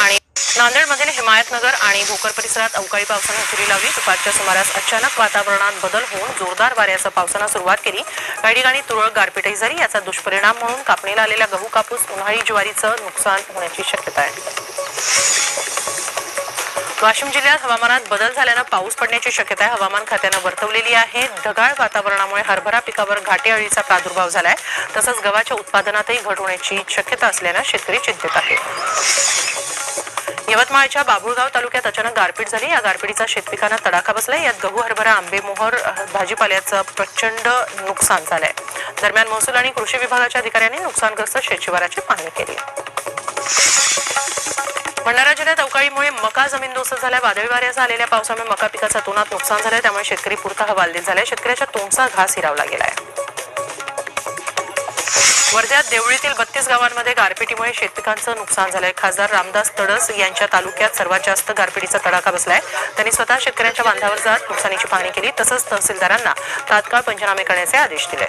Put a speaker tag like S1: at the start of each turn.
S1: आणि नांदेडमधील हिमायतनगर आणि भोकर परिसरात अवकाळी पावसाने हजेरी लावली। दुपारच्या सुमारास अचानक वातावरणात बदल होऊन जोरदार वाऱ्यासह पावसाने सुरुवात केली। काही ठिकाणी तुरळक गारपीटही झाली। याचा दुष्परिणाम म्हणून कापणीला आलेल्या गहू, कापूस, उन्हाळी ज्वारीचं नुकसान होण्याची शक्यता आहे। वाशिम जिल्ह्यात हवामानात बदल झाल्याने पाऊस पडण्याची शक्यता आहे। हवामान खात्याने वर्तवलेली आहे। ढगाळ वातावरणामुळे हरभरा पिकावर घाटे अळीचा प्रादुर्भाव झालाय। तसंच गव्हाच्या उत्पादनातही घट होण्याची शक्यता असल्याने शेतकरी चिंतित आहेत। यवतमाळच्या बाभुळगाव तालुक्यात अचानक गारपीट झाली। या गारपीटीचा शेतपिकांना तडाखा बसलाय। यात गहू, हरभरा, आंबे, मोहर, भाजीपाल्याचं प्रचंड नुकसान झालंय। दरम्यान महसूल आणि कृषी विभागाच्या अधिकाऱ्यांनी नुकसानग्रस्त शेतशिवाराची पाहणी केली। भंडारा जिल्ह्यात अवकाळीमुळे मका जमीनदोस्त झाल्या। वादळी वाऱ्यासह आलेल्या पावसामुळे मका पिकाचं अतोनात नुकसान झालंय। त्यामुळे शेतकरी पुरता हवालदिल झालाय। शेतकऱ्याच्या तोंडचा घास हिरावला गेलाय। वर्ध्यात देवळीतील 32 गावांमध्ये गारपिटीमुळे शेतपिकांचं नुकसान झालंय। खासदार रामदास तडस यांच्या तालुक्यात सर्वात जास्त गारपिटीचा तडाखा बसलाय। त्यांनी स्वतः शेतकऱ्यांच्या बांधावर जात नुकसानीची पाहणी केली। तसंच तहसीलदारांना तात्काळ पंचनामे करण्याचे आदेश दिले।